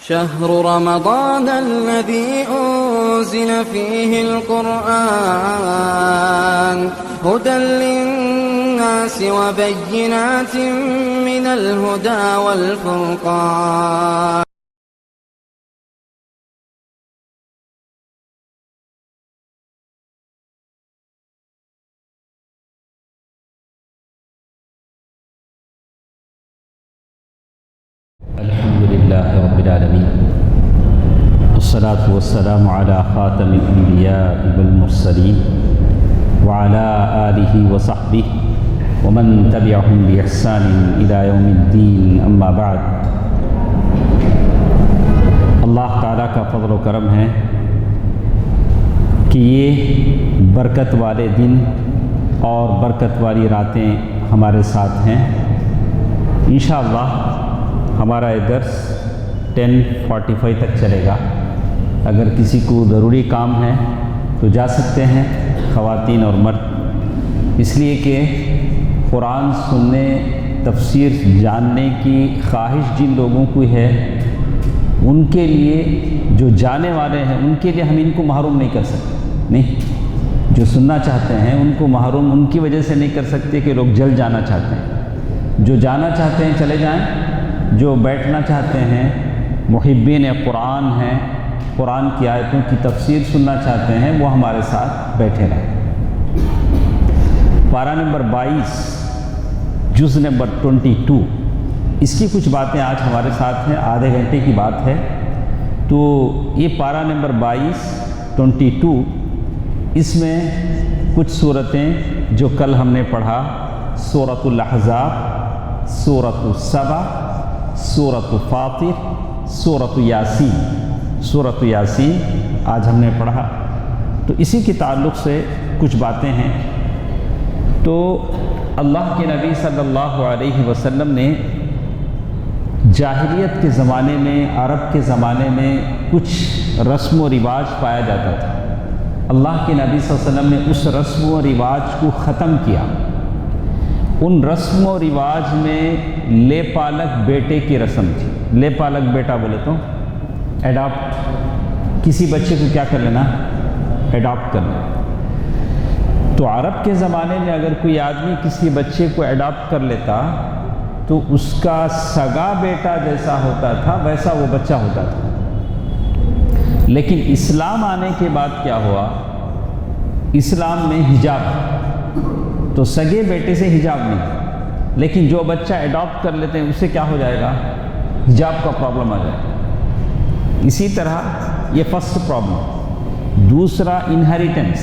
شهر رمضان الذي أنزل فيه القرآن هدى للناس وبينات من الهدى والفرقان. الحمد لله رب العالمين والصلاة والسلام على خاتم الأنبياء والمرسلين وعلى آله وصحبه ومن تبعهم بإحسان إلى يوم الدين أما بعد. اللہ تعالیٰ کا فضل و کرم ہے کہ یہ برکت والے دن اور برکت والی راتیں ہمارے ساتھ ہیں. انشاءاللہ ہمارا یہ درس 10:45 تک چلے گا. اگر کسی کو ضروری کام ہے تو جا سکتے ہیں، خواتین اور مرد، اس لیے کہ قرآن سننے، تفسیر جاننے کی خواہش جن لوگوں کو ہے ان کے لیے، جو جانے والے ہیں ان کے لیے ہم ان کو محروم نہیں کر سکتے. نہیں، جو سننا چاہتے ہیں ان کو محروم ان کی وجہ سے نہیں کر سکتے کہ لوگ جلد جانا چاہتے ہیں. جو جانا چاہتے ہیں چلے جائیں، جو بیٹھنا چاہتے ہیں، محبین قرآن ہیں، قرآن کی آیتوں کی تفسیر سننا چاہتے ہیں، وہ ہمارے ساتھ بیٹھے رہیں. پارہ نمبر 22 جز نمبر 22، اس کی کچھ باتیں آج ہمارے ساتھ ہیں، آدھے گھنٹے کی بات ہے. تو یہ پارہ نمبر 22 اس میں کچھ صورتیں جو کل ہم نے پڑھا، سورۃ الاحزاب، سورۃ السبا، سورۃ فاطر، سورۃ یاسین. سورۃ یاسین آج ہم نے پڑھا. تو اسی کے تعلق سے کچھ باتیں ہیں. تو اللہ کے نبی صلی اللہ علیہ وسلم نے جاہلیت کے زمانے میں، عرب کے زمانے میں کچھ رسم و رواج پایا جاتا تھا. اللہ کے نبی صلی اللہ علیہ وسلم نے اس رسم و رواج کو ختم کیا. ان رسم و رواج میں لے پالک بیٹے کی رسم تھی. لے پالک بیٹا بولے تو ایڈاپٹ، کسی بچے کو کیا کر لینا؟ ایڈاپٹ کر لینا. تو عرب کے زمانے میں اگر کوئی آدمی کسی بچے کو ایڈاپٹ کر لیتا تو اس کا سگا بیٹا جیسا ہوتا تھا ویسا وہ بچہ ہوتا تھا. لیکن اسلام آنے کے بعد کیا ہوا؟ اسلام میں حجاب، تو سگے بیٹے سے حجاب نہیں، لیکن جو بچہ ایڈاپٹ کر لیتے ہیں اس سے کیا ہو جائے گا؟ حجاب کا پرابلم آ جائے گا. اسی طرح یہ فرسٹ پرابلم. دوسرا انہیریٹنس،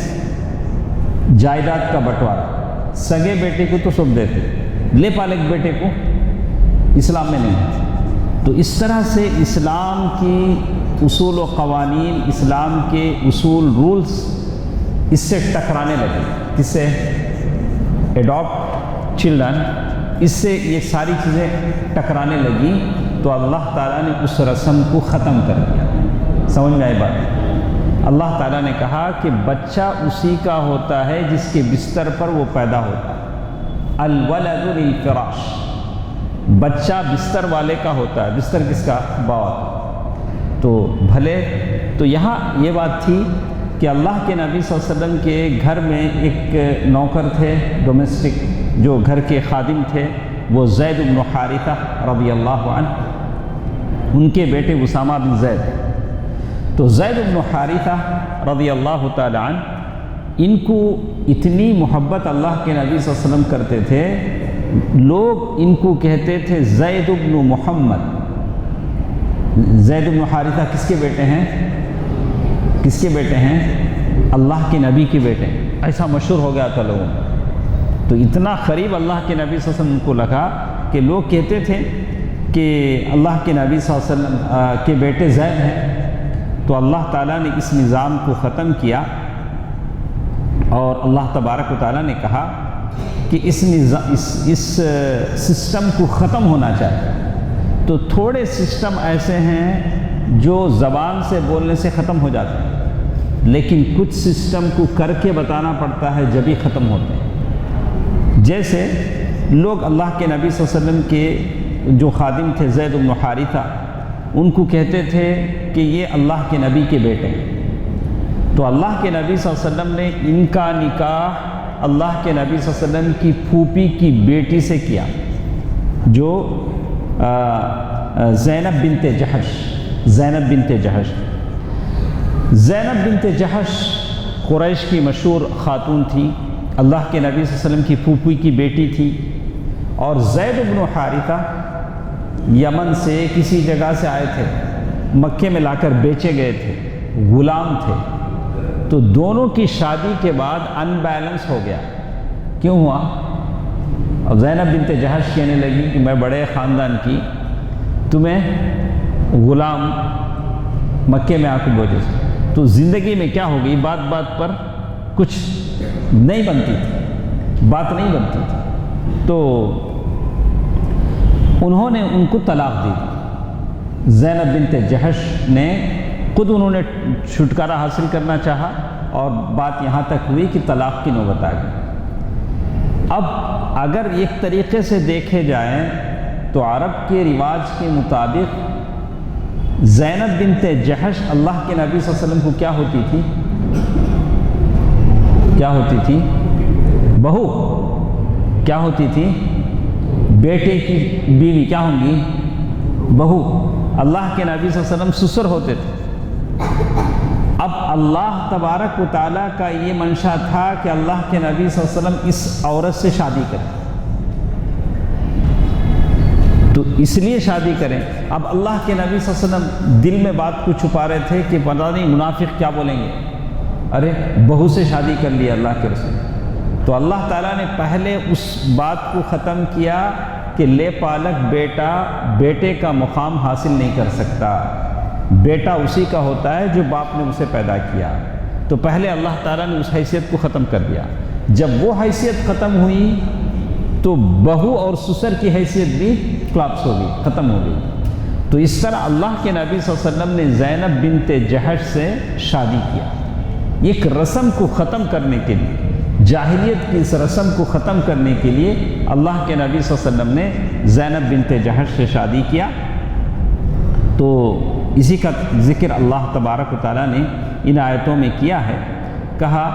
جائیداد کا بٹوارا. سگے بیٹے کو تو سب دیتے، لے پالک بیٹے کو اسلام میں نہیں. تو اس طرح سے اسلام کی اصول و قوانین، اسلام کے اصول رولز اس سے ٹکرانے لگے. کس سے؟ ایڈاپٹ چلڈرن، اس سے یہ ساری چیزیں ٹکرانے لگیں. تو اللہ تعالیٰ نے اس رسم کو ختم کر دیا. سمجھ میں آئی بات؟ اللہ تعالیٰ نے کہا کہ بچہ اسی کا ہوتا ہے جس کے بستر پر وہ پیدا ہوتا ہے. الولد للفراش، بچہ بستر والے کا ہوتا ہے. بستر کس کا؟ باپ. تو بھلے تو یہاں یہ بات تھی کہ اللہ کے نبی صلی اللہ علیہ وسلم کے گھر میں ایک نوکر تھے، ڈومیسٹک، جو گھر کے خادم تھے، وہ زید بن حارثہ رضی اللہ عنہ. ان کے بیٹے اسامہ بن زید. تو زید بن حارثہ رضی اللہ تعالی عنہ، ان کو اتنی محبت اللہ کے نبی صلی اللہ علیہ وسلم کرتے تھے، لوگ ان کو کہتے تھے زید بن محمد. زید بن حارثہ کس کے بیٹے ہیں؟ کس کے بیٹے ہیں؟ اللہ کے نبی کے بیٹے. ایسا مشہور ہو گیا تھا لوگوں میں. تو اتنا قریب اللہ کے نبی صلی اللہ علیہ وسلم کو لگا کہ لوگ کہتے تھے کہ اللہ کے نبی صلی اللہ علیہ وسلم کے بیٹے زید ہیں. تو اللہ تعالیٰ نے اس نظام کو ختم کیا اور اللہ تبارک و تعالیٰ نے کہا کہ اس سسٹم کو ختم ہونا چاہیے. تو تھوڑے سسٹم ایسے ہیں جو زبان سے بولنے سے ختم ہو جاتے ہیں، لیکن کچھ سسٹم کو کر کے بتانا پڑتا ہے جب ہی ختم ہوتے ہیں. جیسے لوگ اللہ کے نبی صلی اللہ علیہ وسلم کے جو خادم تھے زید بن حارثہ، ان کو کہتے تھے کہ یہ اللہ کے نبی کے بیٹے ہیں۔ تو اللہ کے نبی صلی اللہ علیہ وسلم نے ان کا نکاح اللہ کے نبی صلی اللہ علیہ وسلم کی پھوپھی کی بیٹی سے کیا، جو زینب بنت جحش زینب بنت جحش قریش کی مشہور خاتون تھی، اللہ کے نبی صلی اللہ علیہ وسلم کی پھوپھی کی بیٹی تھی، اور زید بن حارثہ یمن سے کسی جگہ سے آئے تھے، مکے میں لا کر بیچے گئے تھے، غلام تھے۔ تو دونوں کی شادی کے بعد ان بیلنس ہو گیا۔ کیوں ہوا؟ اب زینب بنت جحش کہنے لگی کہ میں بڑے خاندان کی، تمہیں غلام مکے میں آ کے بوجھے، تو زندگی میں کیا ہو گئی، بات بات پر کچھ نہیں بنتی تھی، بات نہیں بنتی تھی، تو انہوں نے ان کو طلاق دی۔ زینب بنت جحش نے خود انہوں نے چھٹکارا حاصل کرنا چاہا، اور بات یہاں تک ہوئی کہ طلاق کی نوبت آ گئی۔ اب اگر ایک طریقے سے دیکھے جائیں تو عرب کے رواج کے مطابق زینب بنت جحش اللہ کے نبی صلی اللہ علیہ وسلم کو کیا ہوتی تھی؟ بہو۔ کیا ہوتی تھی؟ بیٹے کی بیوی کیا ہوں گی؟ بہو۔ اللہ کے نبی صلی اللہ علیہ وسلم سسر ہوتے تھے۔ اب اللہ تبارک و تعالیٰ کا یہ منشا تھا کہ اللہ کے نبی صلی اللہ علیہ وسلم اس عورت سے شادی کریں، تو اس لیے شادی کریں۔ اب اللہ کے نبی صلی اللہ علیہ وسلم دل میں بات کو چھپا رہے تھے کہ پتہ نہیں منافق کیا بولیں گے، ارے بہو سے شادی کر لی اللہ کے رسول۔ تو اللہ تعالیٰ نے پہلے اس بات کو ختم کیا کہ لے پالک بیٹا بیٹے کا مقام حاصل نہیں کر سکتا، بیٹا اسی کا ہوتا ہے جو باپ نے اسے پیدا کیا۔ تو پہلے اللہ تعالیٰ نے اس حیثیت کو ختم کر دیا۔ جب وہ حیثیت ختم ہوئی تو بہو اور سسر کی حیثیت بھی کلاپس ہو گئی، ختم ہو گئی۔ تو اس طرح اللہ کے نبی صلی اللہ علیہ وسلم نے زینب بنت جحش سے شادی کیا، ایک رسم کو ختم کرنے کے لیے، جاہلیت کی اس رسم کو ختم کرنے کے لیے اللہ کے نبی صلی اللہ علیہ وسلم نے زینب بنت جحش سے شادی کیا۔ تو اسی کا ذکر اللہ تبارک و تعالیٰ نے ان آیتوں میں کیا ہے، کہا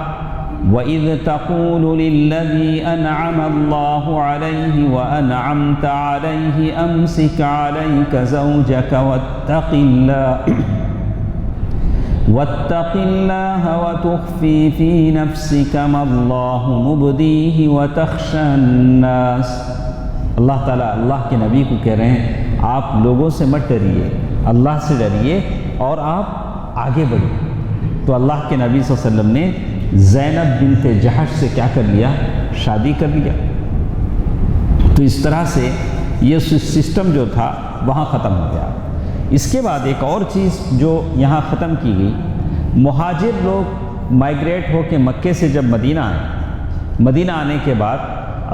وَإِذْ تَقُولُ لِلَّذِي أَنْعَمَ اللَّهُ عَلَيْهِ وَأَنْعَمْتَ عَلَيْهِ أَمْسِكْ عَلَيْكَ زَوْجَكَ واتق اللہ وتخفی فی نفسک ما اللہ مبدیہ وتخشى الناس۔ اللہ تعالیٰ اللہ کے نبی کو کہہ رہے ہیں آپ لوگوں سے مت ڈریے، اللہ سے ڈریے اور آپ آگے بڑھیے۔ تو اللہ کے نبی صلی اللہ علیہ وسلم نے زینب بنت جحش سے کیا کر لیا؟ شادی کر لیا۔ تو اس طرح سے یہ سسٹم جو تھا وہاں ختم ہو گیا۔ اس کے بعد ایک اور چیز جو یہاں ختم کی گئی، مہاجر لوگ مائیگریٹ ہو کے مکے سے جب مدینہ آئے، مدینہ آنے کے بعد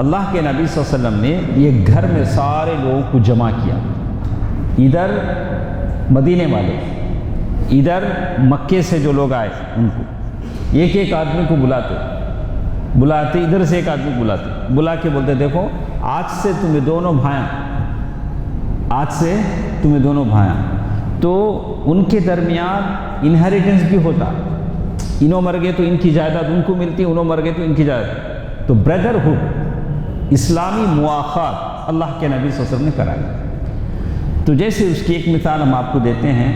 اللہ کے نبی صلی اللہ علیہ وسلم نے یہ گھر میں سارے لوگوں کو جمع کیا، ادھر مدینے والے، ادھر مکے سے جو لوگ آئے ان کو ایک ایک آدمی کو بلاتے، ادھر سے ایک آدمی کو بلا کے بولتے دیکھو آج سے تمہیں دونوں بھائیاں، تو ان کے درمیان انہیریٹنس بھی ہوتا، انہوں مر گئے تو ان کی جائیداد ان کو ملتی، انہوں مر گئے تو ان کی جائیداد۔ تو بردرہڈ، اسلامی مواخات اللہ کے نبی صلی اللہ علیہ وسلم نے کرائی۔ تو جیسے اس کی ایک مثال ہم آپ کو دیتے ہیں،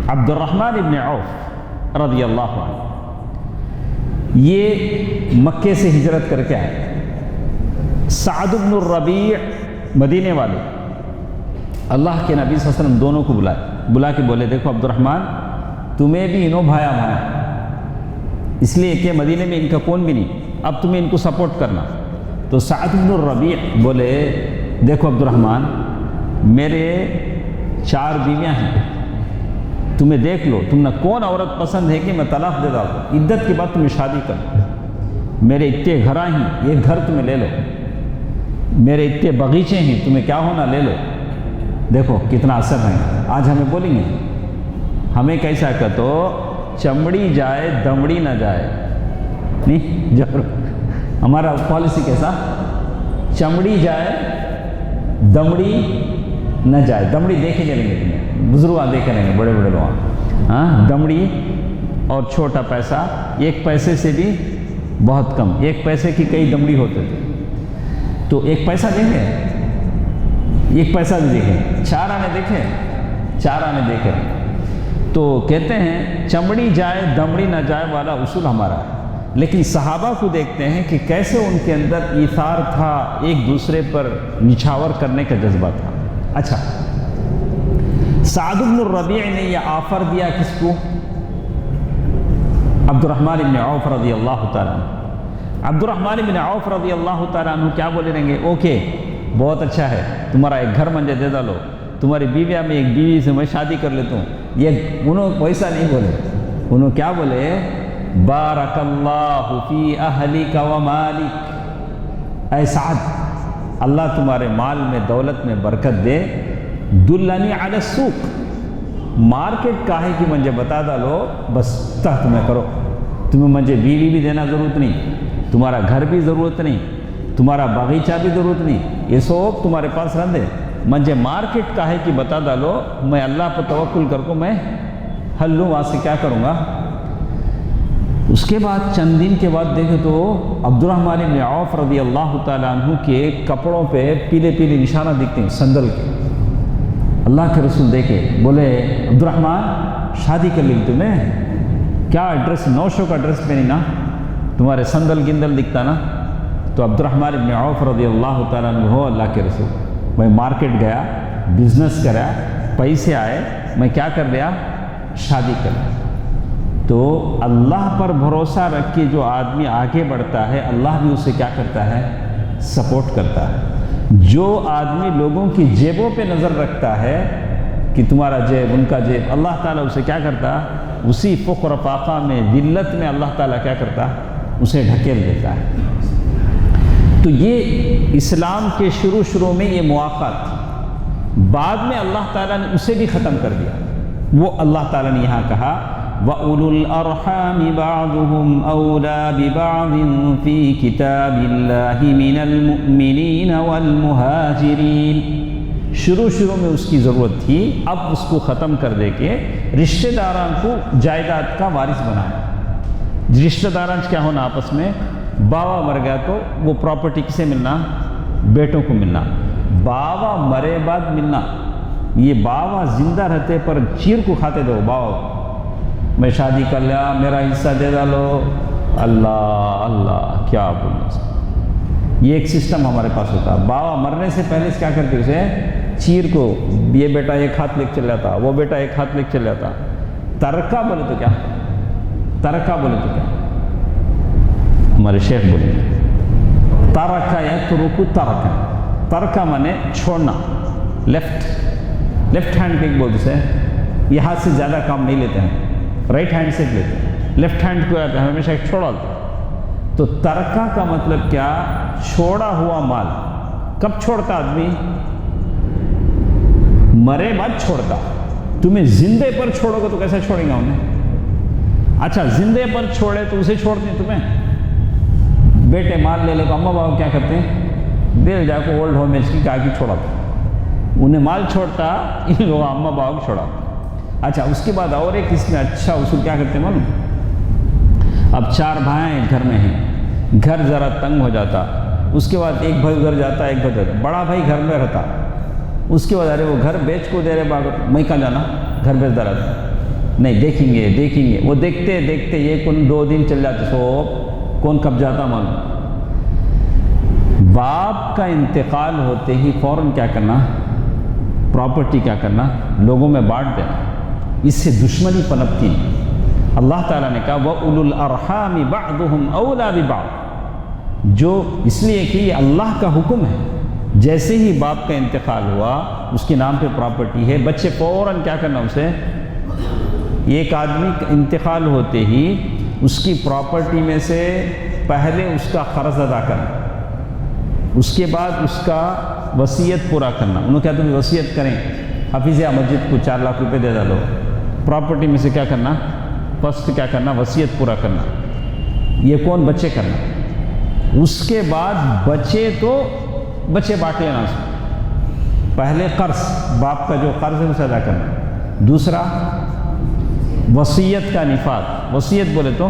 عبد الرحمن ابن عوف رضی اللہ عنہ، یہ مکے سے ہجرت کر کے آئے۔ سعد بن الربیع مدینے والے اللہ کے نبی صلی اللہ علیہ وسلم دونوں کو بلا کے بولے دیکھو عبد الرحمن تمہیں بھی انہوں بھایا اس لیے کہ مدینے میں ان کا کون بھی نہیں، اب تمہیں ان کو سپورٹ کرنا۔ تو سعد بن الربیع بولے دیکھو عبد الرحمن میرے 4 بیویاں ہیں، تمہیں دیکھ لو تم نہ کون عورت پسند ہے کہ میں طلاق دے دوں، عدت کے بعد تمہیں شادی کر، میرے اتنے گھراں ہیں یہ گھر تمہیں لے لو، میرے اتنے باغیچے ہیں تمہیں کیا ہونا لے لو۔ دیکھو کتنا اثر ہے۔ آج ہمیں بولیں گے ہمیں کیسا کہ تو چمڑی جائے دمڑی نہ جائے، نہیں جو ہمارا پالیسی کیسا، چمڑی جائے دمڑی نہ جائے، دمڑی دیکھے چلیں گے تمہیں، بزرگ دیکھے رہیں گے، بڑے بڑے لوگ، ہاں، دمڑی اور چھوٹا پیسہ، 1 پیسے سے بھی بہت کم، 1 پیسے کی کئی دمڑی ہوتے تھے۔ تو 1 پیسہ دیکھیں، 1 پیسہ بھی دیکھیں، 4 آنے دیکھیں، 4 آنے دیکھیں۔ تو کہتے ہیں چمڑی جائے دمڑی نہ جائے والا اصول ہمارا ہے، لیکن صحابہ کو دیکھتے ہیں کہ کیسے ان کے اندر ایثار تھا، ایک دوسرے پر نچھاور کرنے کا جذبہ تھا۔ اچھا، سعد بن الربیع نے یہ آفر دیا کس کو؟ عبد الرحمن بن عوف رضی اللہ تعالیٰ عنہ۔ عبد الرحمن بن عوف رضی اللہ تعالیٰ عنہ کیا بولے رہیں گے؟ اوکے، بہت اچھا ہے، تمہارا ایک گھر مجھے دے ڈالو، تمہاری بیویا میں ایک بیوی سے میں شادی کر لیتا ہوں۔ یہ انہوں ویسا نہیں بولے، انہوں کیا بولے؟ بارک اللہ فی اہلک و مالک، اے سعد اللہ تمہارے مال میں دولت میں برکت دے، دلنی علی السوق، مارکیٹ کا ہے کہ مجھے بتا ڈالو، بس تحت میں کرو، تمہیں مجھے بیوی بھی دینا ضرورت نہیں، تمہارا گھر بھی ضرورت نہیں، تمہارا باغیچہ بھی ضرورت نہیں، یہ سب تمہارے پاس رہندے، مجھے مارکیٹ کا ہے کہ بتا ڈالو، میں اللہ پر توکل کر کو میں حل لوں، وہاں سے کیا کروں گا۔ اس کے بعد چند دن کے بعد دیکھے تو عبد الرحمن بن عوف رضی اللہ تعالیٰ عنہ کے کپڑوں پہ پیلے پیلے نشانہ دکھتے ہیں سندل کے۔ اللہ کے رسول دیکھے، بولے عبد الرحمن شادی کر لی تمہیں، کیا ڈریس، 900 کا ڈریس پہنی نا، تمہارے سندل گندل دکھتا نا۔ تو عبد الرحمن بن عوف رضی اللہ تعالیٰ عنہ، ہو اللہ کے رسول، میں مارکیٹ گیا، بزنس کرا، پیسے آئے، میں کیا کر لیا، شادی کر لیا۔ تو اللہ پر بھروسہ رکھ کے جو آدمی آگے بڑھتا ہے، اللہ بھی اسے کیا کرتا ہے، سپورٹ کرتا ہے۔ جو آدمی لوگوں کی جیبوں پہ نظر رکھتا ہے کہ تمہارا جیب ان کا جیب، اللہ تعالیٰ اسے کیا کرتا، اسی فقر و فاقہ میں، ذلت میں اللہ تعالیٰ کیا کرتا، اسے ڈھکیل دیتا ہے۔ تو یہ اسلام کے شروع میں یہ مواقع تھی، بعد میں اللہ تعالیٰ نے اسے بھی ختم کر دیا۔ وہ اللہ تعالیٰ نے یہاں کہا وَأُولُو الْأَرْحَامِ بَعْضُهُمْ أَوْلَىٰ بِبَعْضٍ فِي كِتَابِ اللَّهِ مِنَ الْمُؤْمِنِينَ وَالْمُهَاجِرِينَ۔ شروع میں اس کی ضرورت تھی، اب اس کو ختم کر دے کے رشتہ داران کو جائیداد کا وارث بنایا۔ رشتہ داران کیا ہونا آپس میں، باوا مر گیا تو وہ پراپرٹی کسے ملنا، بیٹوں کو ملنا، باوا مرے بعد ملنا۔ یہ باوا زندہ رہتے پر چیر کو کھاتے دو، باوا میں شادی کر لیا، میرا حصہ دے ڈالو، اللہ اللہ کیا بولنا۔ یہ ایک سسٹم ہمارے پاس ہوتا، باوا مرنے سے پہلے کیا کرتے اسے، چیر کو، یہ بیٹا ایک ہاتھ لے کے چل جاتا، وہ بیٹا ایک ہاتھ لے کے چل جاتا۔ ترکہ بولے تو کیا، ترکہ بولے تو کیا، ہمارے شیخ بولے ترکہ یا ترکو ترکہ، ترکہ مانے چھوڑنا، لیفٹ ہینڈ پک بولتے سے، یہ ہاتھ سے زیادہ کام نہیں لیتے ہیں، رائٹ ہینڈ سے لیتے ہیں، لیفٹ ہینڈ کو آتا ہے ہمیشہ چھوڑا ہوتا ہے۔ تو ترکہ کا مطلب کیا، چھوڑا ہوا مال۔ کب چھوڑتا آدمی، مرے بعد چھوڑتا۔ تمہیں زندے پر چھوڑو گے تو کیسے چھوڑیں گا انہیں؟ اچھا زندے پر چھوڑے تو اسے چھوڑتے ہیں تمہیں، بیٹے مال لے لے تو اماں بابا کیا کرتے ہیں، دے جا کو اولڈ ہوم میں اس کی کہا کہ چھوڑاتا، انہیں مال چھوڑتا، ان لوگوں اماں بابا کو چھوڑاتا۔ اچھا اس کے بعد اور ایک اس میں اچھا اصول کیا کرتے ہیں معلوم، اب 4 بھائی گھر میں ہیں، گھر ذرا تنگ ہو جاتا، اس کے بعد ایک بھائی ادھر جاتا، ایک بھائی ادھر، بڑا بھائی گھر میں رہتا، اس کے بعد ارے وہ گھر بیچ کو دے رہے باغ، میں کہاں جانا، گھر بیچ رہا تھا، نہیں دیکھیں گے، وہ دیکھتے دیکھتے یہ کون 2 دن چل جاتے، سو کون کب جاتا معلوم۔ باپ کا انتقال ہوتے ہی فوراً کیا کرنا، پراپرٹی کیا کرنا، لوگوں میں بانٹ دینا، اس سے دشمنی پنپتی نہیں۔ اللہ تعالیٰ نے کہا وَأُولُو الْأَرْحَامِ بَعْضُهُمْ أَوْلَىٰ بِبَعْضٍ، جو اس لیے کہ یہ اللہ کا حکم ہے، جیسے ہی باپ کا انتقال ہوا اس کے نام پہ پراپرٹی ہے، بچے فوراً کیا کرنا اسے، ایک آدمی کا انتقال ہوتے ہی اس کی پراپرٹی میں سے پہلے اس کا قرض ادا کرنا، اس کے بعد اس کا وصیت پورا کرنا۔ انہوں کہتے ہیں وصیت کریں، حفیظہ مسجد کو 4 لاکھ روپے دے ڈالو، پراپرٹی میں سے کیا کرنا، فرسٹ کیا کرنا، وصیت پورا کرنا، یہ کون، بچے کرنا۔ اس کے بعد بچے تو بچے بانٹ لینا، اس میں پہلے قرض، باپ کا جو قرض ہے اسے ادا کرنا، دوسرا وصیت کا نفاذ. وصیت بولے تو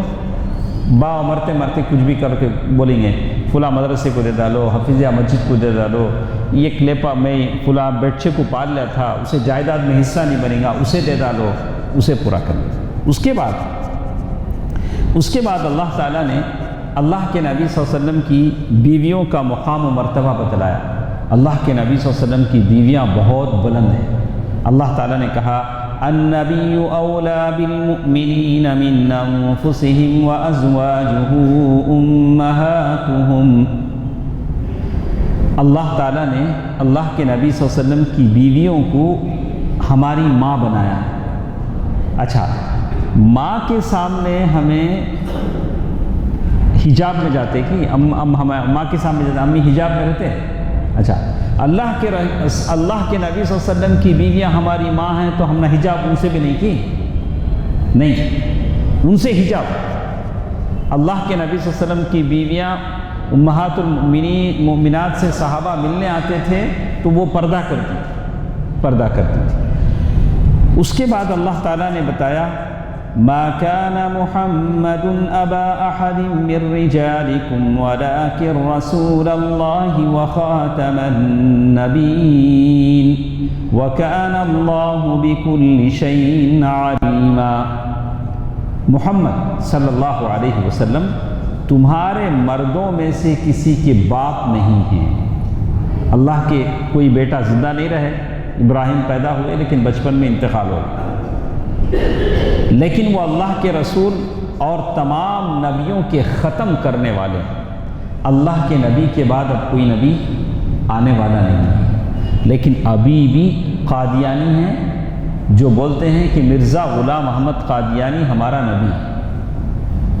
مرتے مرتے کچھ بھی کر کے بولیں گے فلاں مدرسے کو دے ڈالو, حفیظیہ مسجد کو دے ڈالو, یہ کلیپا میں فلاں بچے کو پال لیا تھا, اسے جائیداد میں حصہ نہیں بنے گا, اسے دے ڈالو, اسے پورا کر لو. اس کے بعد اللہ تعالیٰ نے اللہ کے نبی صلی اللہ علیہ وسلم کی بیویوں کا مقام و مرتبہ بتلایا. اللہ کے نبی صلی اللہ علیہ وسلم کی بیویاں بہت بلند ہیں. اللہ تعالیٰ نے کہا النبی اولیٰ بالمؤمنین من انفسہم وازواجہ امہاتہم. اللہ تعالیٰ نے اللہ کے نبی صلی اللہ علیہ وسلم کی بیویوں کو ہماری ماں بنایا. اچھا, ماں کے سامنے ہمیں حجاب میں جاتے کہ ماں کے سامنے جاتے, امی حجاب میں رہتے ہیں. اچھا, اللہ کے نبی صلی اللہ علیہ وسلم کی بیویاں ہماری ماں ہیں تو ہم نے حجاب ان سے بھی نہیں کی, نہیں, ان سے حجاب. اللہ کے نبی صلی اللہ علیہ وسلم کی بیویاں امہات المؤمنات سے صحابہ ملنے آتے تھے تو وہ پردہ کرتی تھی. اس کے بعد اللہ تعالیٰ نے بتایا ما كان محمد ابا احد من رجالكم ولكن رسول الله وخاتم النبيين وكان الله بكل شيء عليما. محمد صلی اللہ علیہ وسلم تمہارے مردوں میں سے کسی کے باپ نہیں ہیں. اللہ کے کوئی بیٹا زندہ نہیں رہے, ابراہیم پیدا ہوئے لیکن بچپن میں انتقال ہو گیا, لیکن وہ اللہ کے رسول اور تمام نبیوں کے ختم کرنے والے. اللہ کے نبی کے بعد اب کوئی نبی آنے والا نہیں ہے, لیکن ابھی بھی قادیانی ہیں جو بولتے ہیں کہ مرزا غلام احمد قادیانی ہمارا نبی.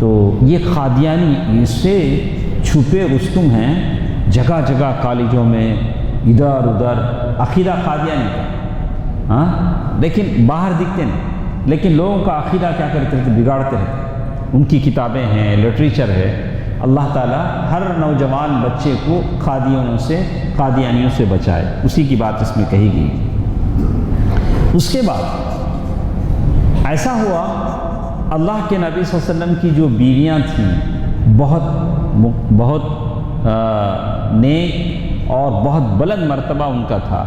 تو یہ قادیانی اس سے چھپے رستم ہیں, جگہ جگہ کالجوں میں ادھر ادھر عقیدہ قادیانی کا, ہاں, لیکن باہر دکھتے نہیں, لیکن لوگوں کا عقیدہ کیا کرتے رہتے, بگاڑتے رہتے. ان کی کتابیں ہیں, لٹریچر ہے. اللہ تعالیٰ ہر نوجوان بچے کو قادیانیوں سے بچائے. اسی کی بات اس میں کہی گئی. اس کے بعد ایسا ہوا اللہ کے نبی صلی اللہ علیہ وسلم کی جو بیویاں تھیں بہت نیک اور بہت بلند مرتبہ ان کا تھا.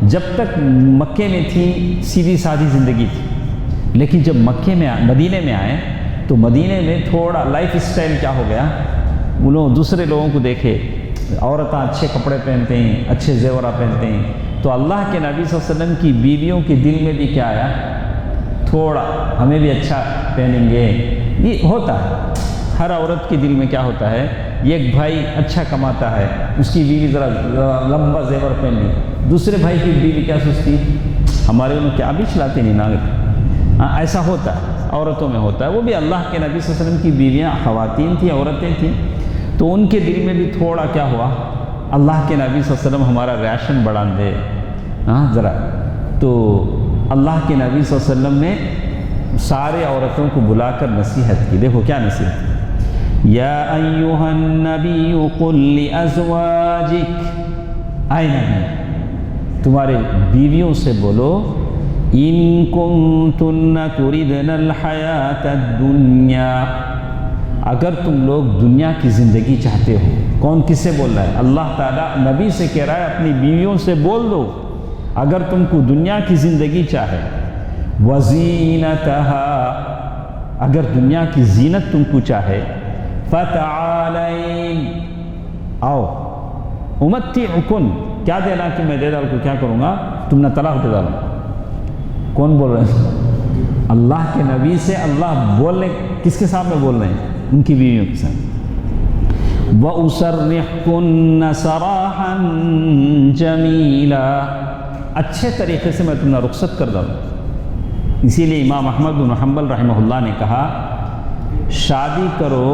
جب تک مکے میں تھیں سیدھی سادھی زندگی تھی, لیکن جب مدینے میں آئے تو مدینے میں تھوڑا لائف اسٹائل کیا ہو گیا, وہ لوگ دوسرے لوگوں کو دیکھے عورتیں اچھے کپڑے پہنتے ہیں, اچھے زیورہ پہنتے ہیں, تو اللہ کے نبی صلی اللہ علیہ وسلم کی بیویوں کے دل میں بھی کیا آیا, تھوڑا ہمیں بھی اچھا پہنیں گے. یہ ہوتا ہے ہر عورت کے دل میں, کیا ہوتا ہے, ایک بھائی اچھا کماتا ہے, اس کی بیوی ذرا لمبا زیور پہن لی, دوسرے بھائی کی بیوی کیا سوچتی, ہمارے انہوں کیا بھی چلاتے نہیں ناگر. ایسا ہوتا ہے, عورتوں میں ہوتا ہے. وہ بھی اللہ کے نبی صلی اللہ علیہ وسلم کی بیویاں خواتین تھیں, عورتیں تھیں, تو ان کے دل میں بھی تھوڑا کیا ہوا, اللہ کے نبی صلی اللہ علیہ وسلم ہمارا ریشن بڑھا دے, ہاں ذرا. تو اللہ کے نبی صلی اللہ علیہ وسلم نے سارے عورتوں کو بلا کر نصیحت کی. دیکھو کیا نصیحت, یا ایھا النبی قل لازواجک, اے نبی تمہارے بیویوں سے بولو, ان کنتن تردن الحیات الدنیا, اگر تم لوگ دنیا کی زندگی چاہتے ہو. کون کس سے بول رہا ہے, اللہ تعالیٰ نبی سے کہہ رہا ہے اپنی بیویوں سے بول دو اگر تم کو دنیا کی زندگی چاہے. وزینتہا, اگر دنیا کی زینت تم کو چاہے. فتعالین, آؤ. امتعکن, کیا دینا کہ میں دے ڈال کو کیا کروں گا, تم نے طلاق دے ڈالو. کون بول رہے ہیں, اللہ کے نبی سے اللہ بولنے, کس کے سامنے بول رہے ہیں, ان کی بیویوں کے سامنے. وَأُسَرِّحْكُنَّ سَرَاحًا جَمِيلًا, اچھے طریقے سے میں تمہیں رخصت کر دوں. اسی لیے امام احمد بن حنبل رحمہ اللہ نے کہا شادی کرو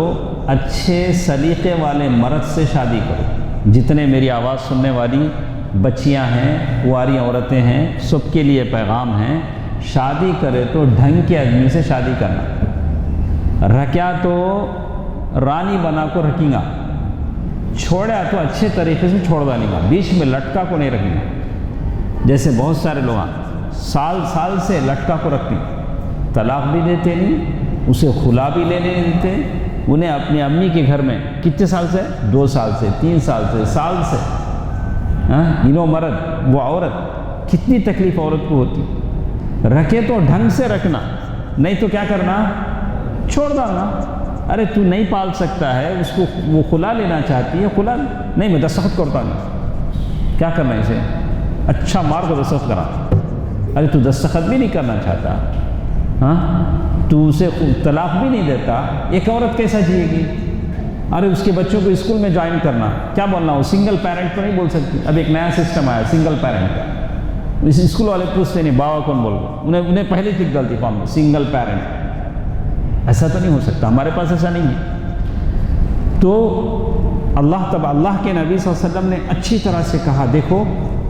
اچھے سلیقے والے مرد سے شادی کرو. جتنے میری آواز سننے والی بچیاں ہیں, کنواری عورتیں ہیں, سب کے لیے پیغام ہیں, شادی کرے تو ڈھنگ کے آدمی سے شادی کرنا. رکھیا تو رانی بنا کو رکھیں گا, چھوڑا تو اچھے طریقے سے چھوڑ ڈالیں گا, بیچ میں لٹکا کو نہیں رکھیں گا. جیسے بہت سارے لوگ سال سال سے لٹکا کو رکھتے، طلاق بھی دیتے نہیں، اسے خلا بھی لینے نہیں دیتے، انہیں اپنی امی کے گھر میں کتنے سال سے؟ 2 سال سے، 3 سال سے، سال سے، انہوں مرد وہ عورت، کتنی تکلیف عورت کو ہوتی، رکھے تو ڈھنگ سے رکھنا، نہیں تو کیا کرنا؟ چھوڑ ڈالنا۔ ارے تو نہیں پال سکتا ہے اس کو، وہ خلا لینا چاہتی ہے، خلا نہیں، میں دستخط کرتا نہیں، کیا کرنا اسے؟ اچھا مار کو دستخط کرا۔ ارے تو دستخط بھی نہیں کرنا چاہتا، تو اسے طلاق بھی نہیں دیتا، ایک عورت کیسا جیے گی؟ ارے اس کے بچوں کو اسکول میں جوائن کرنا، کیا بولنا؟ وہ سنگل پیرنٹ تو نہیں بول سکتی، اب ایک نیا سسٹم آیا سنگل پیرنٹ کا، اس اسکول والے پوچھتے نہیں بابا کون بول گئے، انہیں پہلے ٹک ڈالتی فارم میں سنگل پیرنٹ۔ ایسا تو نہیں ہو سکتا، ہمارے پاس ایسا نہیں ہے۔ تو اللہ کے نبی صلی اللہ علیہ وسلم نے اچھی طرح سے کہا، دیکھو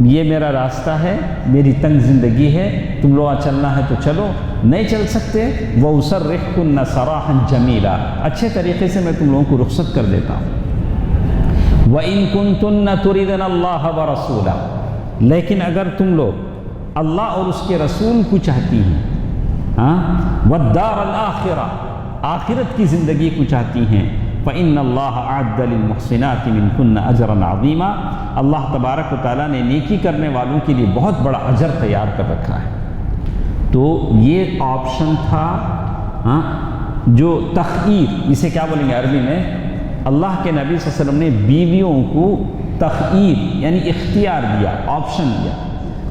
یہ میرا راستہ ہے، میری تنگ زندگی ہے، تم لوگ چلنا ہے تو چلو، نہیں چل سکتے وَأُسَرِّحْكُنَّ سَرَاحًا جَمِيلًا، اچھے طریقے سے میں تم لوگوں کو رخصت کر دیتا ہوں۔ وَإِن كُنتُنَّ تُرِدْنَ اللَّهَ وَرَسُولَهُ، لیکن اگر تم لوگ اللہ اور اس کے رسول کو چاہتی ہیں، وَالدَّارَ الْآخِرَةَ، آخرت کی زندگی کو چاہتی ہیں، فَإِنَّ اللَّهَ أَعَدَّ لِلْمُحْسِنَاتِ مِنْكُنَّ أَجْرًا عَظِيمًا، اللہ تبارک و تعالیٰ نے نیکی کرنے والوں کے لیے بہت بڑا اجر تیار کر رکھا ہے۔ تو یہ آپشن تھا جو تخییر، اسے کیا بولیں گے عربی میں؟ اللہ کے نبی صلی اللہ علیہ وسلم نے بیویوں کو تخییر یعنی اختیار دیا، آپشن دیا،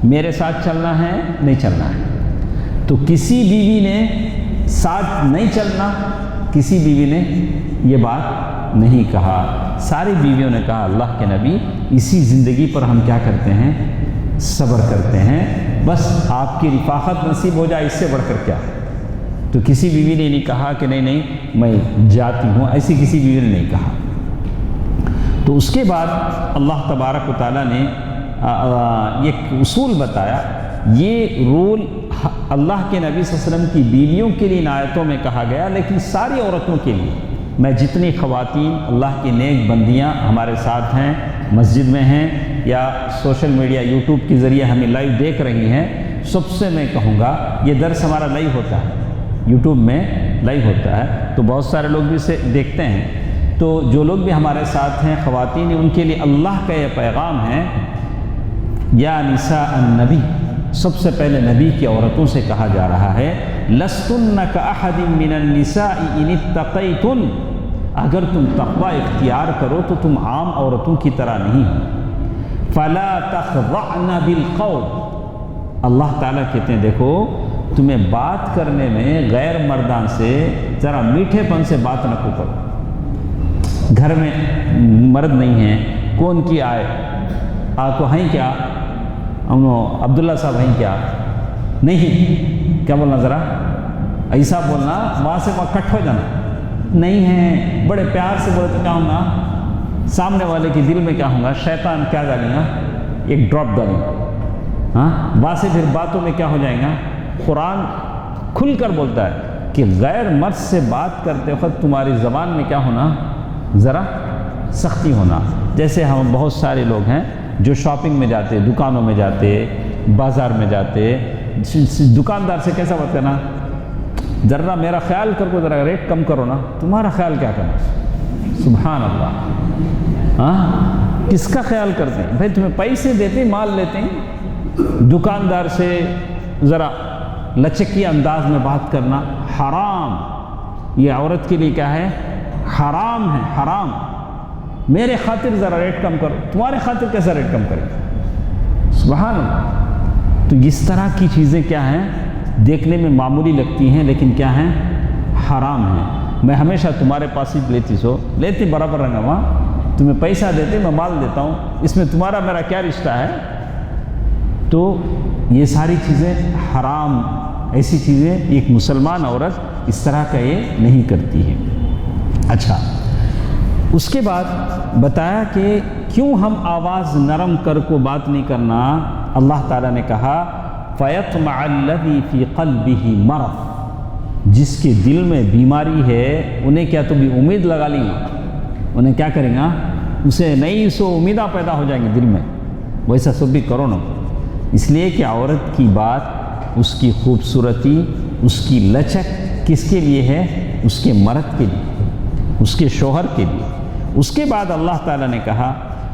میرے ساتھ چلنا ہے نہیں چلنا ہے۔ تو کسی بیوی نے ساتھ نہیں چلنا، کسی بیوی نے یہ بات نہیں کہا، ساری بیویوں نے کہا اللہ کے نبی اسی زندگی پر ہم کیا کرتے ہیں؟ صبر کرتے ہیں، بس آپ کی رفاقت نصیب ہو جائے، اس سے بڑھ کر کیا ہے۔ تو کسی بیوی نے نہیں کہا کہ نہیں میں جاتی ہوں، ایسی کسی بیوی نے نہیں کہا۔ تو اس کے بعد اللہ تبارک و تعالیٰ نے ایک اصول بتایا، یہ رول اللہ کے نبی صلی اللہ علیہ وسلم کی بیویوں کے لیے ان آیتوں میں کہا گیا، لیکن ساری عورتوں کے لیے، میں جتنی خواتین اللہ کی نیک بندیاں ہمارے ساتھ ہیں، مسجد میں ہیں یا سوشل میڈیا یوٹیوب کے ذریعے ہمیں لائیو دیکھ رہی ہیں، سب سے میں کہوں گا یہ درس ہمارا لائیو ہوتا ہے، یوٹیوب میں لائیو ہوتا ہے، تو بہت سارے لوگ بھی اسے دیکھتے ہیں۔ تو جو لوگ بھی ہمارے ساتھ ہیں خواتین، ان کے لیے اللہ کا یہ پیغام ہے، یا نساء النبی، سب سے پہلے نبی کی عورتوں سے کہا جا رہا ہے، لستن کاحد من النساء ان اتقیتن، اگر تم تقوی اختیار کرو تو تم عام عورتوں کی طرح نہیں ہو، فلا تخضعن بالقول، اللہ تعالیٰ کہتے ہیں دیکھو تمہیں بات کرنے میں غیر مردان سے ذرا میٹھے پن سے بات نہ کرو، گھر میں مرد نہیں ہیں، کون کی آئے آپ کو ہیں کیا، عبداللہ صاحب ہیں کیا، نہیں، کیا بولنا ذرا ایسا بولنا، وہاں سے وہاں کٹ ہو جانا، نہیں ہیں، بڑے پیار سے بولے تو کیا ہوگا، سامنے والے کے دل میں کیا ہوگا، شیطان کیا ڈالیں گا، ایک ڈراپ ڈالیں گا، وہاں سے پھر باتوں میں کیا ہو جائیں گا۔ قرآن کھل کر بولتا ہے کہ غیر مرد سے بات کرتے وقت تمہاری زبان میں کیا ہونا، ذرا سختی ہونا۔ جیسے ہم بہت سارے لوگ ہیں جو شاپنگ میں جاتے، دکانوں میں جاتے، بازار میں جاتے، دکاندار سے کیسا بات کرنا، ذرا میرا خیال کر کو ذرا ریٹ کم کرو نا، تمہارا خیال کیا کرنا، سبحان اللہ، کس کا خیال کرتے ہیں بھائی، تمہیں پیسے دیتے مال لیتے ہیں، دکاندار سے ذرا لچکی انداز میں بات کرنا حرام، یہ عورت کے لیے کیا ہے، حرام ہے، حرام، میرے خاطر ذرا ریٹ کم کرو، تمہارے خاطر کیسا ریٹ کم کرے، سبحان اللہ۔ تو اس طرح کی چیزیں کیا ہیں، دیکھنے میں معمولی لگتی ہیں لیکن کیا ہیں، حرام ہیں۔ میں ہمیشہ تمہارے پاس ہی لیتی برابر رنگا، وہاں تمہیں پیسہ دیتے میں مال دیتا ہوں، اس میں تمہارا میرا کیا رشتہ ہے۔ تو یہ ساری چیزیں حرام، ایسی چیزیں ایک مسلمان عورت اس طرح کا یہ نہیں کرتی ہے۔ اچھا، اس کے بعد بتایا کہ کیوں ہم آواز نرم کر کو بات نہیں کرنا۔ اللہ تعالیٰ نے کہا فَيَطْمَعَ الَّذِي فِي قَلْبِهِ مَرَضٌ، جس کے دل میں بیماری ہے انہیں کیا تو بھی امید لگا لیں گا، انہیں کیا کریں گا، اسے نئی سو امیدیں پیدا ہو جائیں گی دل میں، ویسا سب بھی کرو نا۔ اس لیے کہ عورت کی بات اس کی خوبصورتی، اس کی لچک کس کے لیے ہے؟ اس کے مرد کے لیے، اس کے شوہر کے لیے۔ اس کے بعد اللہ تعالیٰ نے کہا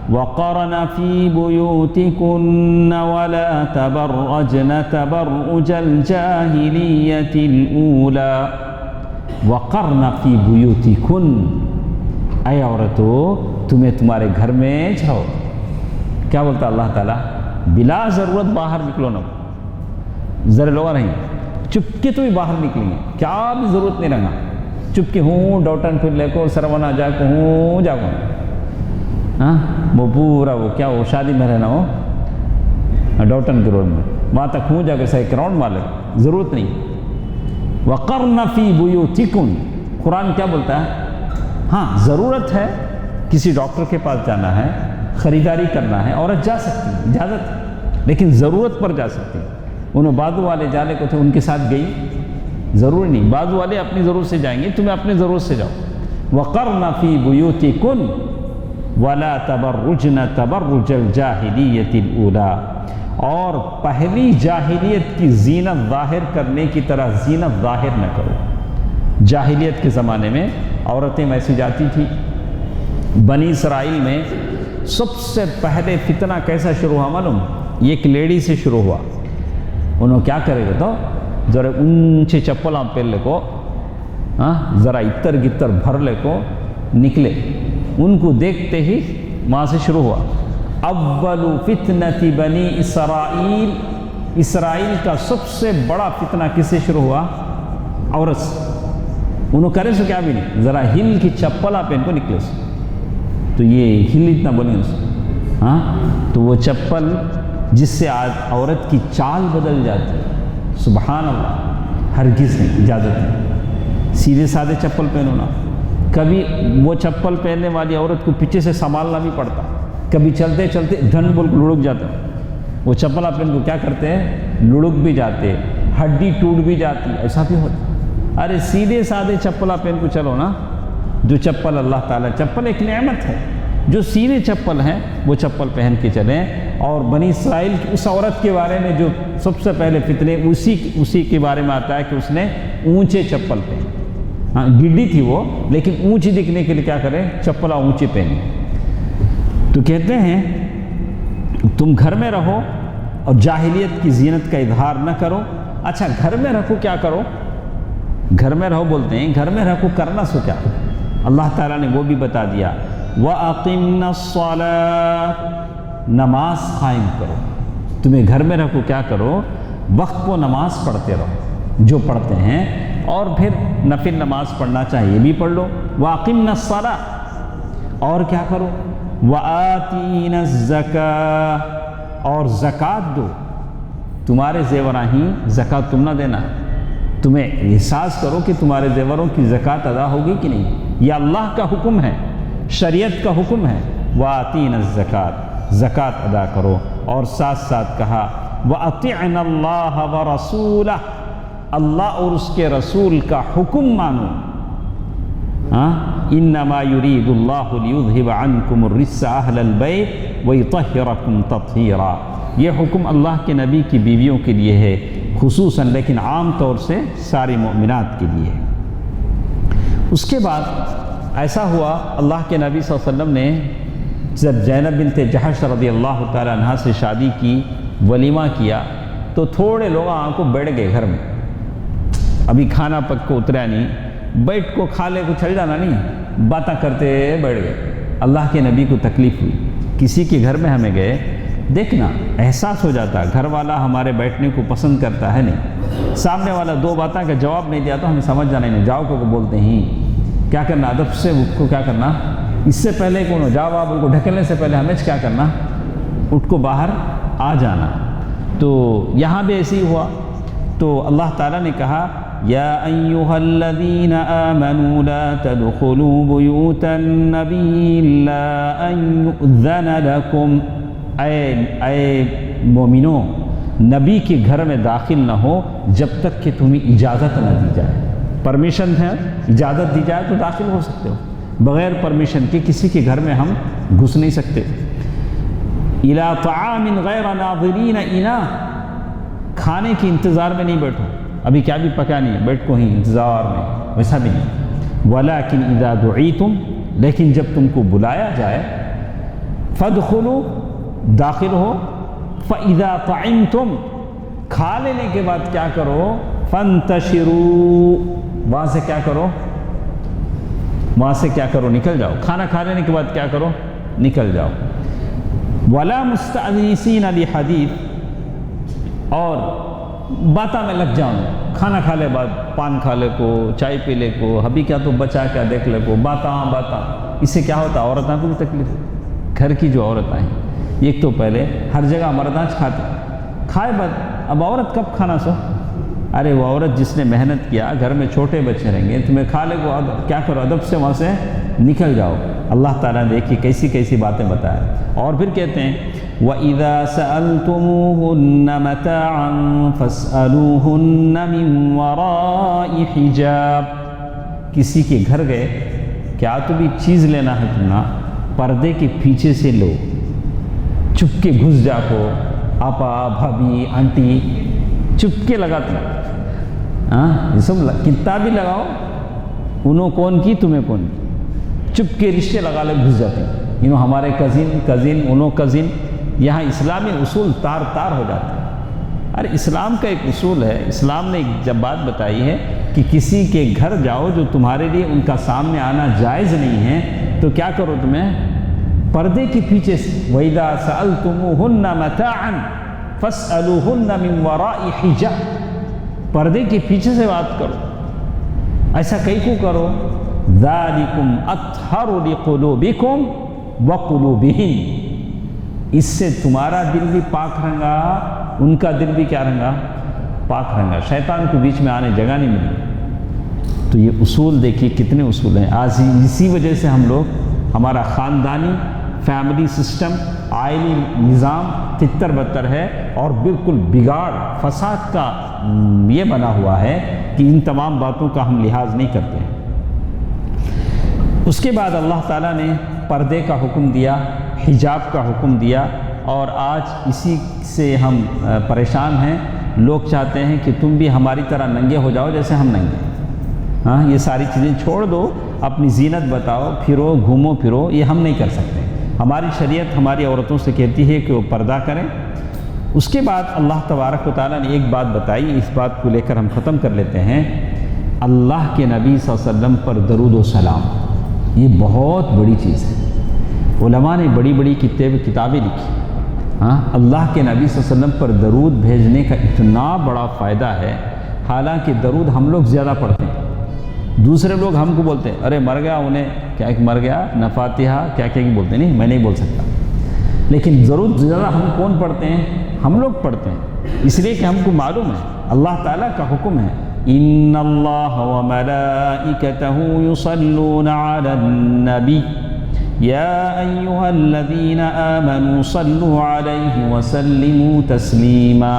وَقَرْنَ فِي بُيُوتِكُنَّ وَلَا تَبَرَّجْنَ تَبَرُّجَ الْجَاهِلِيَّةِ الْأُولَى وَقَرْنَ فِي بُيُوتِكُنَّ، اے عورتو تمہیں تمہارے گھر میں جاؤ۔ کیا بولتا اللہ تعالیٰ؟ بلا ضرورت باہر نکلو نہ، ذرا لوگا نہیں، چپ کے تو بھی باہر نکلیں گے، کیا بھی ضرورت نہیں رہنا، چپ کے ہوں ڈوٹن پھر لے کو سرونا جا کو ہوں جا کو، ہاں وہ پورا وہ کیا وہ شادی میں رہنا ہو ڈوٹن کے روڈ میں، وہاں تک ہوں جا کے صحیح راؤنڈ مار لے، ضرورت نہیں۔ وَقَرْنَ فِي بُيُوتِكُنَّ، قرآن کیا بولتا ہے؟ ہاں ضرورت ہے، کسی ڈاکٹر کے پاس جانا ہے، خریداری کرنا ہے، عورت جا سکتی ہے، اجازت ہے، لیکن ضرورت پر جا سکتی ہے۔ انہوں بازو والے جانے کو تھے، ان کے ساتھ گئی، ضروری نہیں، بازو والے اپنی ضرورت سے جائیں گے، تمہیں اپنی ضرورت سے جاؤ۔ وَقَرْنَ فِي بُيُوتِكُنَّ وَلَا تَبَرُّجْنَ تَبَرُّجَ الْجَاهِلِيَّةِ الْأُولَى، اور پہلی جاہلیت کی زینت ظاہر کرنے کی طرح زینت ظاہر نہ کرو۔ جاہلیت کے زمانے میں عورتیں ویسی جاتی تھی۔ بنی اسرائیل میں سب سے پہلے فتنہ کیسا شروع ہوا معلوم؟ ایک لیڈی سے شروع ہوا۔ انہوں کیا کرے گا تو ذرا اونچے چپل پہن لے کو، ذرا اتر گتر بھر لے کو نکلے، ان کو دیکھتے ہی وہاں سے شروع ہوا۔ اول فتنۃ بنی اسرائیل، اسرائیل کا سب سے بڑا فتنہ کس سے شروع ہوا؟ عورت سے۔ انہوں کرے سو کیا بھی نہیں، ذرا ہل کی چپل پہن کو نکلے سے، تو یہ ہل اتنا بنی اس، ہاں تو وہ چپل جس سے آج عورت کی چال بدل جاتی ہے، سبحان اللہ، ہرگز نہیں، اجازت نہیں۔ سیدھے سادھے چپل پہنو نا، کبھی وہ چپل پہننے والی عورت کو پیچھے سے سنبھالنا بھی پڑتا، کبھی چلتے چلتے دھن بول کو لڑک جاتا، وہ چپل پہن کو کیا کرتے ہیں، لڑک بھی جاتے، ہڈی ٹوٹ بھی جاتی، ایسا بھی ہوتا۔ ارے سیدھے سادھے چپل پہن کو چلو نا، جو چپل اللہ تعالیٰ، چپل ایک نعمت ہے، جو سیدھے چپل ہیں وہ چپل پہن کے چلیں۔ اور بنی اسرائیل کی اس عورت کے بارے میں جو سب سے پہلے فتنے اسی کے بارے میں آتا ہے کہ اس نے اونچے چپل پہنے، ہاں گڈی تھی وہ، لیکن اونچی دکھنے کے لیے کیا کریں، چپل اونچے پہنے۔ تو کہتے ہیں تم گھر میں رہو اور جاہلیت کی زینت کا اظہار نہ کرو۔ اچھا گھر میں رکھو، کیا کرو؟ گھر میں رہو بولتے ہیں، گھر میں رکھو کرنا سو کیا؟ اللہ تعالیٰ نے وہ بھی بتا دیا، وَأَقِمْنَا الصَّلَاةَ، نماز قائم کرو۔ تمہیں گھر میں رکھو کیا کرو؟ وقت کو نماز پڑھتے رہو، جو پڑھتے ہیں، اور پھر نفل نماز پڑھنا چاہیے بھی پڑھ لو۔ وَأَقِمْنَا الصَّلَاةَ، اور کیا کرو؟ وَآتِينَا الزَّكَاةَ، اور زکوٰۃ دو۔ تمہارے زیوراں ہی زکوٰۃ تم نہ دینا، تمہیں احساس کرو کہ تمہارے زیوروں کی زکوٰۃ ادا ہوگی کہ نہیں، یہ اللہ کا حکم ہے، شریعت کا حکم ہے۔ وَآتِينَا الزَّكَاةَ، زکوٰۃ ادا کرو۔ اور ساتھ ساتھ کہا وَأَطِعْنَا اللَّهَ وَرَسُولَهُ، اللہ اور اس کے رسول کا حکم مانو۔ انما يريد الله ليذهب عنكم الرجس اهل البيت ويطهركم تطهيرا، یہ حکم اللہ کے نبی کی بیویوں کے لیے ہے خصوصاً، لیکن عام طور سے ساری مؤمنات کے لیے ہے۔ اس کے بعد ایسا ہوا، اللہ کے نبی صلی اللہ علیہ وسلم نے جب زینب بنت جحش رضی اللہ تعالی عنہ سے شادی کی، ولیمہ کیا، تو تھوڑے لوگ کو بیٹھ گئے گھر میں، ابھی کھانا پک کو اترا نہیں، بیٹھ کو کھا لے کو چل جانا نہیں، باتیں کرتے بیٹھ گئے۔ اللہ کے نبی کو تکلیف ہوئی، کسی کے گھر میں ہمیں گئے، دیکھنا احساس ہو جاتا گھر والا ہمارے بیٹھنے کو پسند کرتا ہے نہیں، سامنے والا دو باتوں کا جواب نہیں دیا تو ہمیں سمجھ جانا نہیں، جاؤ کو بولتے ہیں کیا کرنا، ادب سے اس کو کیا کرنا، اس سے پہلے کون جاؤ آپ کو ڈھکلنے سے پہلے ہمیں کیا کرنا، اٹھ کو باہر آ جانا۔ تو یہاں بھی ایسے ہی ہوا، تو اللہ تعالیٰ نے کہا یا ایھا الذین آمنوا لا تدخلوا بیوت النبی الا ان یؤذن لکم، اے مومنوں نبی کے گھر میں داخل نہ ہو جب تک کہ تمہیں اجازت نہ دی جائے، پرمیشن ہے، اجازت دی جائے تو داخل ہو سکتے ہو، بغیر پرمیشن کے کسی کے گھر میں ہم گھس نہیں سکتے۔ الی طعام غیر ناظرین اناہ، کھانے کی انتظار میں نہیں بیٹھو، ابھی کیا بھی پکا نہیں ہے، بیٹھ کو ہی انتظار میں، ویسا بھی نہیں۔ وَلَكِنْ إِذَا دُعِيتُمْ، لیکن جب تم کو بلایا جائے، فَادْخُلُوا، داخل ہو، فَإِذَا طَعِمْتُمْ، کھا لینے کے بعد کیا کرو، فَانْتَشِرُوا، وہاں سے کیا کرو، وہاں سے کیا کرو، نکل جاؤ۔ کھانا کھا لینے کے بعد کیا کرو، نکل جاؤ۔ وَلَا مُسْتَأْنِسِينَ لِحَدِيثٍ، اور باتاں میں لگ جاؤں، کھانا کھا لے بعد پان کھا لے کو، چائے پی لے کو، ابھی کیا تو بچا کیا دیکھ لے کو، باتاں۔ اس سے کیا ہوتا ہے، عورتوں کو بھی تکلیف ہے۔ گھر کی جو عورتیں ہیں، ایک تو پہلے ہر جگہ مرداں کھاتے، کھائے بعد اب عورت کب کھانا سو، ارے وہ عورت جس نے محنت کیا، گھر میں چھوٹے بچے رہیں گے، تمہیں کھا لے کو، کیا کرو، ادب سے وہاں سے نکل جاؤ۔ اللہ تعالیٰ نے دیکھی کیسی کیسی باتیں بتائیں، اور پھر کہتے ہیں وَإِذَا سَأَلْتُمُوهُنَّ مَتَاعًا فَاسْأَلُوهُنَّ مِنْ وَرَاءِ حِجَابٍ، کسی کے گھر گئے، کیا تو بھی چیز لینا ہے تمہنا، پردے کے پیچھے سے لو، چپ کے گھس جا کو، آپا بھابی آنٹی چپ کے لگاتے ہیں، یہ سب کتنا بھی لگاؤ، انہوں کون کی تمہیں کون کی، چپ کے رشتے لگا لے گھس جاتے ہیں، انہوں ہمارے کزن انہوں کزن، یہاں اسلامی اصول تار تار ہو جاتے ہیں۔ ارے اسلام کا ایک اصول ہے، اسلام نے جب بات بتائی ہے کہ کسی کے گھر جاؤ جو تمہارے لیے ان کا سامنے آنا جائز نہیں ہے، تو کیا کرو، تمہیں پردے کے پیچھے سے، وَإِذَا سَأَلْتُمُوهُنَّ مَتَاعًا فَاسْأَلُوهُنَّ مِنْ وَرَاءِ حِجَابٍ، پردے کے پیچھے سے بات کرو۔ ایسا کئی کو کرو، ذَلِكُمْ أَطْهَرُ لِقُلُوبِكُمْ وَقُلُوبِهِمْ، اس سے تمہارا دل بھی پاک رہے گا، ان کا دل بھی کیا رہے گا، پاک رہے گا، شیطان کو بیچ میں آنے جگہ نہیں ملے۔ تو یہ اصول دیکھیے کتنے اصول ہیں، آج اسی وجہ سے ہم لوگ، ہمارا خاندانی فیملی سسٹم، آئلی نظام تتر بتر ہے، اور بالکل بگاڑ فساد کا یہ بنا ہوا ہے کہ ان تمام باتوں کا ہم لحاظ نہیں کرتے ہیں۔ اس کے بعد اللہ تعالیٰ نے پردے کا حکم دیا، حجاب کا حکم دیا، اور آج اسی سے ہم پریشان ہیں۔ لوگ چاہتے ہیں کہ تم بھی ہماری طرح ننگے ہو جاؤ جیسے ہم ننگے، یہ ساری چیزیں چھوڑ دو، اپنی زینت بتاؤ، پھرو گھومو پھرو، یہ ہم نہیں کر سکتے۔ ہماری شریعت ہماری عورتوں سے کہتی ہے کہ وہ پردہ کریں۔ اس کے بعد اللہ تبارک و تعالیٰ نے ایک بات بتائی، اس بات کو لے کر ہم ختم کر لیتے ہیں۔ اللہ کے نبی صلی اللہ علیہ وسلم پر درود و سلام، یہ بہت بڑی چیز ہے۔ علماء نے بڑی بڑی کتابیں لکھی، اللہ کے نبی صلی اللہ علیہ وسلم پر درود بھیجنے کا اتنا بڑا فائدہ ہے۔ حالانکہ درود ہم لوگ زیادہ پڑھتے ہیں، دوسرے لوگ ہم کو بولتے ہیں ارے مر گیا، انہیں کیا کہ مر گیا، نہ فاتحہ کیا کیا بولتے، نہیں میں نہیں بول سکتا، لیکن ضرور زیادہ ہم کون پڑھتے ہیں، ہم لوگ پڑھتے ہیں، اس لیے کہ ہم کو معلوم ہے اللہ تعالیٰ کا حکم ہے، ان اللہ وملائکتہ یصلون علی النبی یا ایہا الذین آمنوا صلوا علیہ وسلموا تسلیما،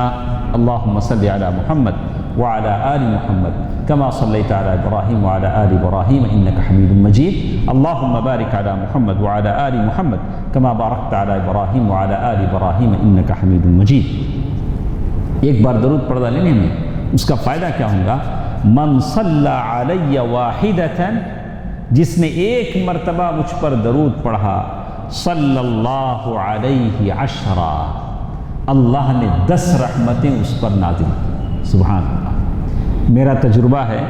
اللہم صل علی محمد وعلى آل محمد كما صليت على إبراهيم وعلى آل إبراهيم إنك حميد مجيد، اللهم بارك على محمد وعلى آل محمد كما باركت على إبراهيم وعلى آل إبراهيم إنك حميد مجيد۔ ایک بار درود پڑھ لینے میں اس کا فائدہ کیا ہوگا، من صلى علی واحدۃ، جس نے ایک مرتبہ مجھ پر درود پڑھا، صلی اللہ علیہ عشرہ، اللہ نے 10 رحمتیں اس پر نازل کی۔ سبحان اللہ۔ میرا تجربہ ہے،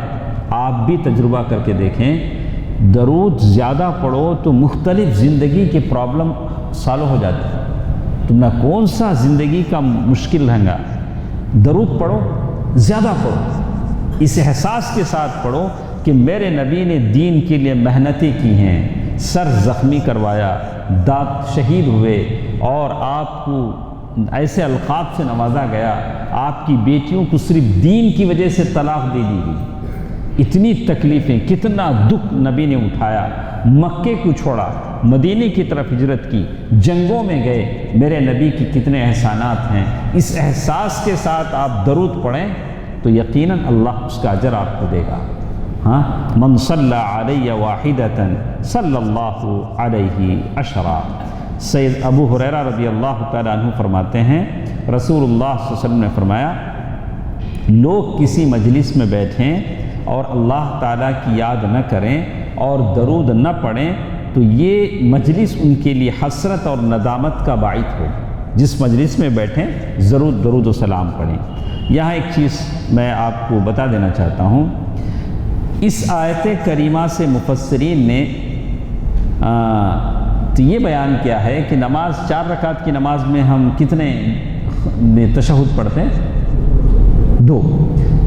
آپ بھی تجربہ کر کے دیکھیں، درود زیادہ پڑھو تو مختلف زندگی کے پرابلم سالو ہو جاتے ہیں۔ تم نہ کون سا زندگی کا مشکل رہے گا، درود پڑھو، زیادہ پڑھو، اس احساس کے ساتھ پڑھو کہ میرے نبی نے دین کے لیے محنتیں کی ہیں، سر زخمی کروایا، دانت شہید ہوئے، اور آپ کو ایسے القاب سے نوازا گیا، آپ کی بیٹیوں کو صرف دین کی وجہ سے طلاق دے دی گئی، اتنی تکلیفیں، کتنا دکھ نبی نے اٹھایا، مکے کو چھوڑا، مدینے کی طرف ہجرت کی، جنگوں میں گئے، میرے نبی کی کتنے احسانات ہیں۔ اس احساس کے ساتھ آپ درود پڑھیں تو یقیناً اللہ اس کا اجر آپ کو دے گا۔ من صلی علی واحدۃ صلی اللہ علیہ عشرہ۔ سید ابو ہریرہ رضی اللہ تعالیٰ عنہ فرماتے ہیں، رسول اللہ صلی اللہ علیہ وسلم نے فرمایا، لوگ کسی مجلس میں بیٹھیں اور اللہ تعالیٰ کی یاد نہ کریں اور درود نہ پڑھیں تو یہ مجلس ان کے لیے حسرت اور ندامت کا باعث ہو۔ جس مجلس میں بیٹھیں ضرور درود و سلام پڑھیں۔ یہاں ایک چیز میں آپ کو بتا دینا چاہتا ہوں، اس آیت کریمہ سے مفسرین نے تو یہ بیان کیا ہے کہ نماز 4 رکعت کی نماز میں ہم کتنے تشہد پڑھتے ہیں؟ 2۔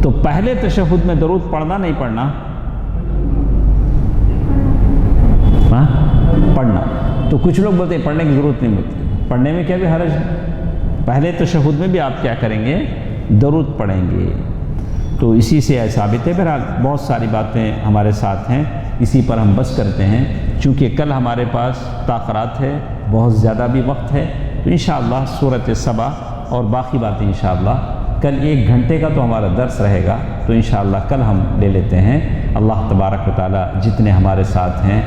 تو پہلے تشہد میں درود پڑھنا نہیں پڑھنا؟ پڑھنا۔ تو کچھ لوگ بولتے ہیں پڑھنے کی ضرورت نہیں ہوتی، پڑھنے میں کیا بھی حرج ہے؟ پہلے تشہد میں بھی آپ کیا کریں گے؟ درود پڑھیں گے۔ تو اسی سے ثابت ہے۔ بہرحال بہت ساری باتیں ہمارے ساتھ ہیں، اسی پر ہم بس کرتے ہیں، چونکہ کل ہمارے پاس تاخرات ہے، بہت زیادہ بھی وقت ہے، تو انشاءاللہ سورۃ سبا اور باقی باتیں انشاءاللہ کل 1 گھنٹے کا تو ہمارا درس رہے گا، تو انشاءاللہ کل ہم لے لیتے ہیں۔ اللہ تبارک و تعالی جتنے ہمارے ساتھ ہیں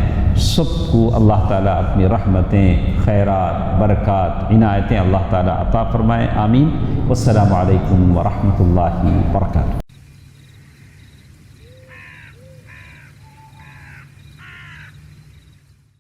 سب کو اللہ تعالیٰ اپنی رحمتیں، خیرات، برکات، عنایتیں اللہ تعالیٰ عطا فرمائے، آمین۔ والسلام علیکم ورحمۃ اللہ وبرکاتہ۔